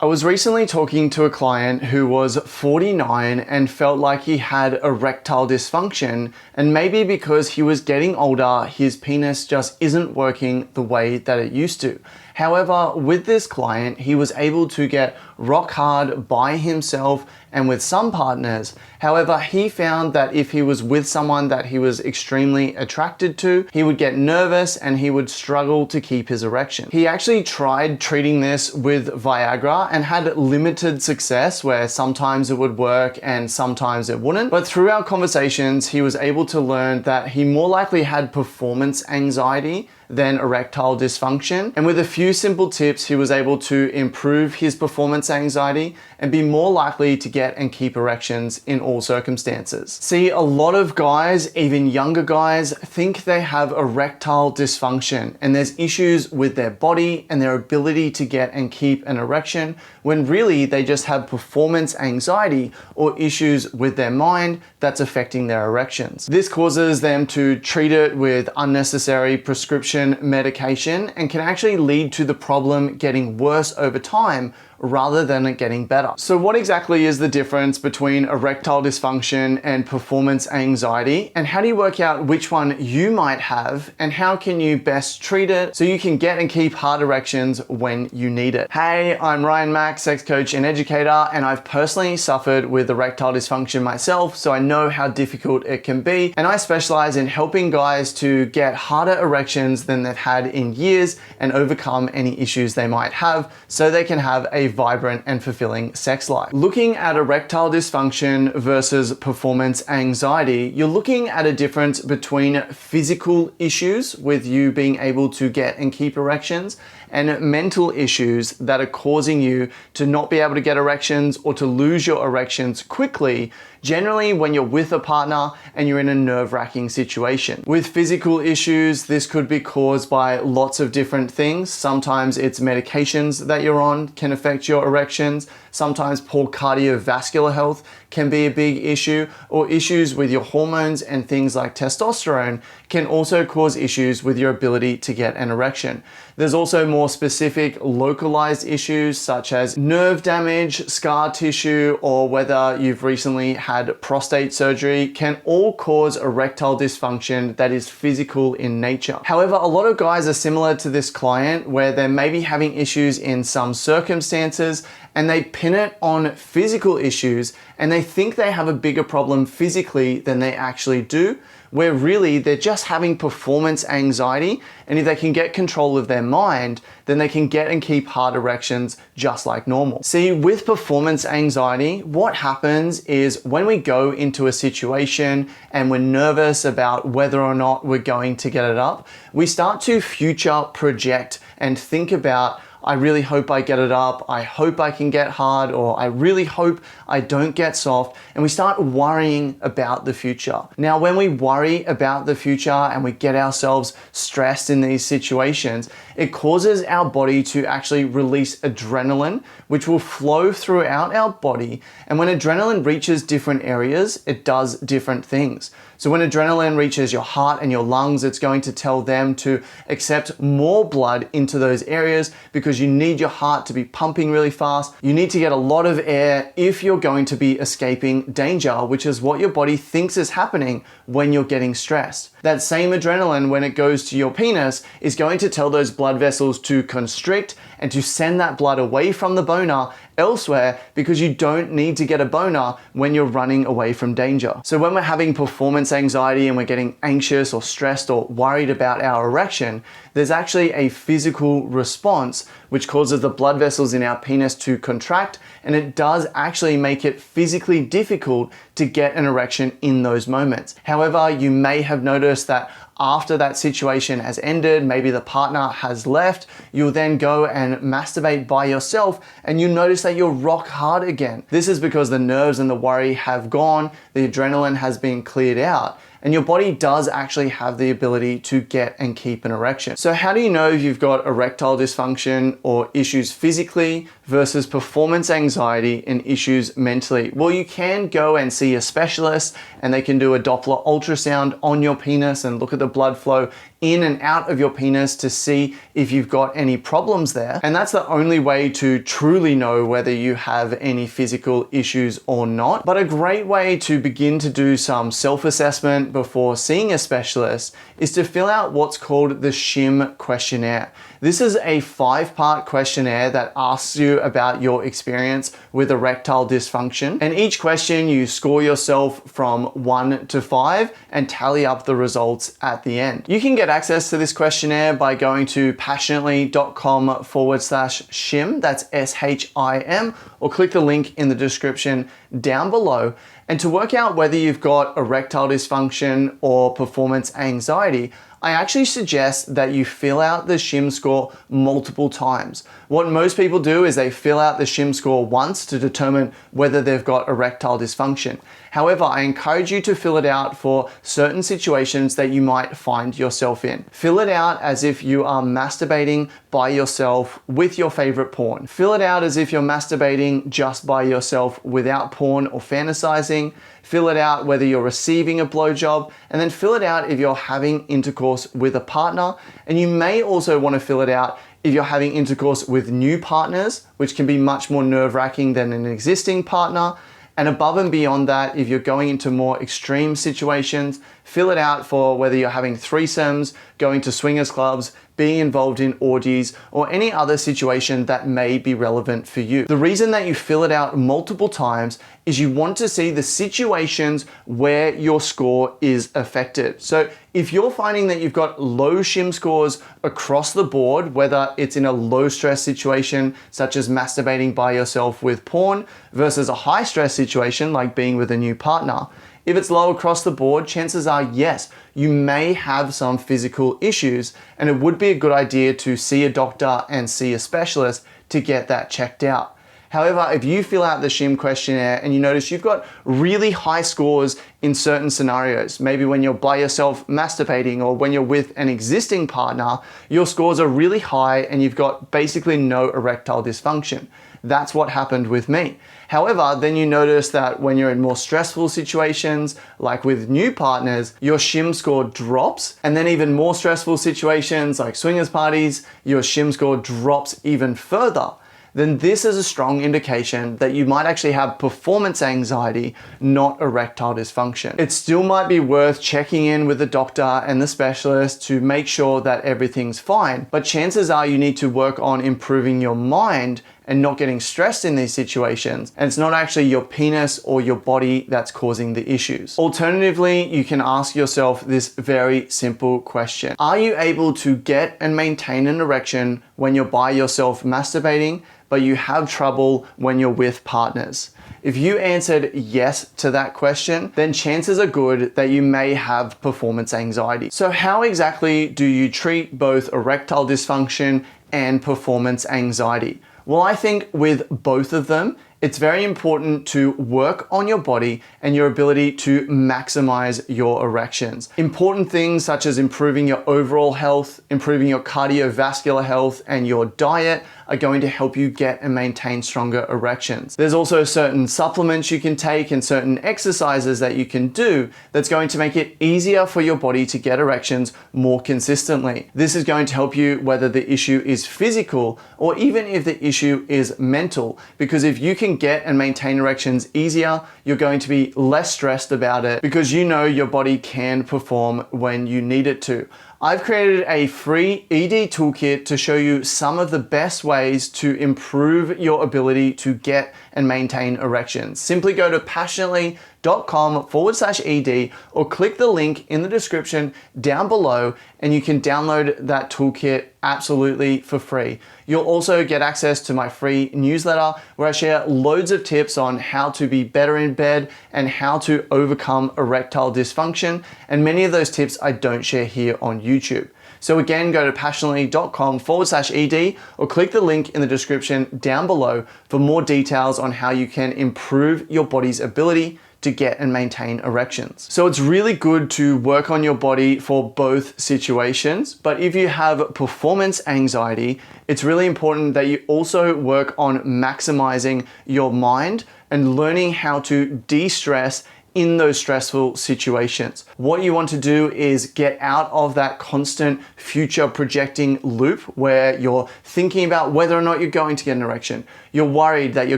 I was recently talking to a client who was 49 and felt like he had erectile dysfunction, and maybe because he was getting older, his penis just isn't working the way that it used to. However, with this client, he was able to get rock hard by himself and with some partners. However, he found that if he was with someone that he was extremely attracted to, he would get nervous and he would struggle to keep his erection. He actually tried treating this with Viagra and had limited success, where sometimes it would work and sometimes it wouldn't. But through our conversations, he was able to learn that he more likely had performance anxiety than erectile dysfunction. And with a few simple tips, he was able to improve his performance anxiety and be more likely to get and keep erections in all circumstances. See, a lot of guys, even younger guys, think they have erectile dysfunction and there's issues with their body and their ability to get and keep an erection, when really they just have performance anxiety or issues with their mind that's affecting their erections. This causes them to treat it with unnecessary prescription medication and can actually lead to the problem getting worse over time rather than it getting better. So what exactly is the difference between erectile dysfunction and performance anxiety? And how do you work out which one you might have? And how can you best treat it so you can get and keep hard erections when you need it? Hey, I'm Ryan Mack, sex coach and educator, and I've personally suffered with erectile dysfunction myself, so I know how difficult it can be. And I specialize in helping guys to get harder erections than they've had in years and overcome any issues they might have so they can have a vibrant and fulfilling sex life. Looking at erectile dysfunction versus performance anxiety, you're looking at a difference between physical issues with you being able to get and keep erections and mental issues that are causing you to not be able to get erections or to lose your erections quickly, generally when you're with a partner and you're in a nerve-wracking situation. With physical issues, this could be caused by lots of different things. Sometimes it's medications that you're on can affect your erections. Sometimes poor cardiovascular health can be a big issue, or issues with your hormones and things like testosterone can also cause issues with your ability to get an erection. There's also more specific localized issues such as nerve damage, scar tissue, or whether you've recently had prostate surgery can all cause erectile dysfunction that is physical in nature. However, a lot of guys are similar to this client where they're maybe having issues in some circumstances and they pin it on physical issues and they think they have a bigger problem physically than they actually do, where really they're just having performance anxiety, and if they can get control of their mind, then they can get and keep hard erections just like normal. See, with performance anxiety, what happens is when we go into a situation and we're nervous about whether or not we're going to get it up, we start to future project and think about, I really hope I get it up, I hope I can get hard, or I really hope I don't get soft, and we start worrying about the future. Now, when we worry about the future and we get ourselves stressed in these situations, it causes our body to actually release adrenaline, which will flow throughout our body. And when adrenaline reaches different areas, it does different things. So when adrenaline reaches your heart and your lungs, it's going to tell them to accept more blood into those areas because you need your heart to be pumping really fast. You need to get a lot of air if you're going to be escaping danger, which is what your body thinks is happening when you're getting stressed. That same adrenaline, when it goes to your penis, is going to tell those blood vessels to constrict and to send that blood away from the boner elsewhere, because you don't need to get a boner when you're running away from danger. So when we're having performance anxiety and we're getting anxious or stressed or worried about our erection, there's actually a physical response which causes the blood vessels in our penis to contract, and it does actually make it physically difficult to get an erection in those moments. However, you may have noticed that after that situation has ended, maybe the partner has left, you'll then go and masturbate by yourself and you notice that you're rock hard again. This is because the nerves and the worry have gone, the adrenaline has been cleared out, and your body does actually have the ability to get and keep an erection. So how do you know if you've got erectile dysfunction or issues physically versus performance anxiety and issues mentally? Well, you can go and see a specialist and they can do a Doppler ultrasound on your penis and look at the blood flow in and out of your penis to see if you've got any problems there. And that's the only way to truly know whether you have any physical issues or not. But a great way to begin to do some self-assessment before seeing a specialist is to fill out what's called the SHIM questionnaire. This is a 5-part questionnaire that asks you about your experience with erectile dysfunction. And each question you score yourself from 1 to 5 and tally up the results at the end. You can get access to this questionnaire by going to passionately.com/SHIM, that's SHIM, or click the link in the description down below. And to work out whether you've got erectile dysfunction or performance anxiety, I actually suggest that you fill out the SHIM score multiple times. What most people do is they fill out the SHIM score once to determine whether they've got erectile dysfunction. However, I encourage you to fill it out for certain situations that you might find yourself in. Fill it out as if you are masturbating by yourself with your favorite porn. Fill it out as if you're masturbating just by yourself without porn or fantasizing. Fill it out whether you're receiving a blowjob, and then fill it out if you're having intercourse with a partner. And you may also want to fill it out if you're having intercourse with new partners, which can be much more nerve-wracking than an existing partner. And above and beyond that, if you're going into more extreme situations, fill it out for whether you're having threesomes, going to swingers clubs, being involved in orgies, or any other situation that may be relevant for you. The reason that you fill it out multiple times is you want to see the situations where your score is affected. So if you're finding that you've got low SHIM scores across the board, whether it's in a low stress situation, such as masturbating by yourself with porn, versus a high stress situation, like being with a new partner, if it's low across the board, chances are, yes, you may have some physical issues, and it would be a good idea to see a doctor and see a specialist to get that checked out. However, if you fill out the SHIM questionnaire and you notice you've got really high scores in certain scenarios, maybe when you're by yourself masturbating or when you're with an existing partner, your scores are really high and you've got basically no erectile dysfunction. That's what happened with me. However, then you notice that when you're in more stressful situations, like with new partners, your SHIM score drops. And then even more stressful situations like swingers parties, your SHIM score drops even further. Then this is a strong indication that you might actually have performance anxiety, not erectile dysfunction. It still might be worth checking in with the doctor and the specialist to make sure that everything's fine, but chances are you need to work on improving your mind and not getting stressed in these situations. And it's not actually your penis or your body that's causing the issues. Alternatively, you can ask yourself this very simple question. Are you able to get and maintain an erection when you're by yourself masturbating, but you have trouble when you're with partners? If you answered yes to that question, then chances are good that you may have performance anxiety. So how exactly do you treat both erectile dysfunction and performance anxiety? Well, I think with both of them, it's very important to work on your body and your ability to maximize your erections. Important things such as improving your overall health, improving your cardiovascular health, and your diet are going to help you get and maintain stronger erections. There's also certain supplements you can take and certain exercises that you can do that's going to make it easier for your body to get erections more consistently. This is going to help you whether the issue is physical or even if the issue is mental, because if you can get and maintain erections easier, you're going to be less stressed about it because you know your body can perform when you need it to. I've created a free ED toolkit to show you some of the best ways to improve your ability to get and maintain erections. Simply go to passionately.com/ED or click the link in the description down below and you can download that toolkit absolutely for free. You'll also get access to my free newsletter where I share loads of tips on how to be better in bed and how to overcome erectile dysfunction. And many of those tips I don't share here on YouTube. So again, go to passionately.com/ED or click the link in the description down below for more details on how you can improve your body's ability to get and maintain erections. So it's really good to work on your body for both situations, but if you have performance anxiety, it's really important that you also work on maximizing your mind and learning how to de-stress in those stressful situations. What you want to do is get out of that constant future projecting loop where you're thinking about whether or not you're going to get an erection. You're worried that you're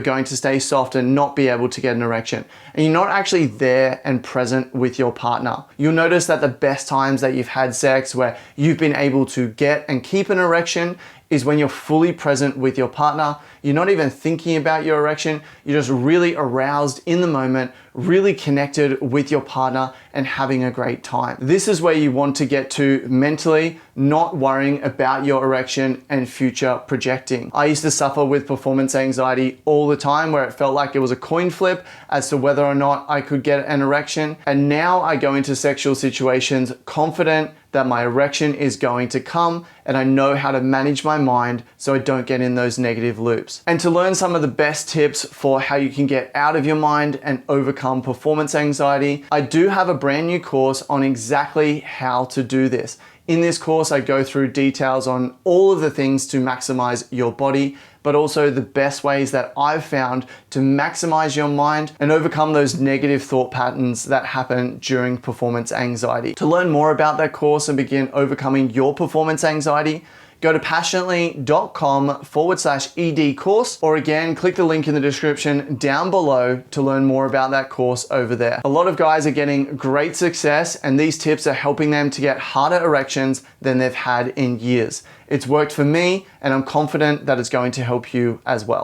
going to stay soft and not be able to get an erection. And you're not actually there and present with your partner. You'll notice that the best times that you've had sex where you've been able to get and keep an erection is when you're fully present with your partner. You're not even thinking about your erection. You're just really aroused in the moment, really connected with your partner and having a great time. This is where you want to get to mentally, not worrying about your erection and future projecting. I used to suffer with performance anxiety all the time where it felt like it was a coin flip as to whether or not I could get an erection. And now I go into sexual situations confident that my erection is going to come and I know how to manage my mind so I don't get in those negative loops. And to learn some of the best tips for how you can get out of your mind and overcome performance anxiety, I do have a brand new course on exactly how to do this. In this course, I go through details on all of the things to maximize your body, but also the best ways that I've found to maximize your mind and overcome those negative thought patterns that happen during performance anxiety. To learn more about that course and begin overcoming your performance anxiety, go to passionately.com/ED course, or again, click the link in the description down below to learn more about that course over there. A lot of guys are getting great success and these tips are helping them to get harder erections than they've had in years. It's worked for me and I'm confident that it's going to help you as well.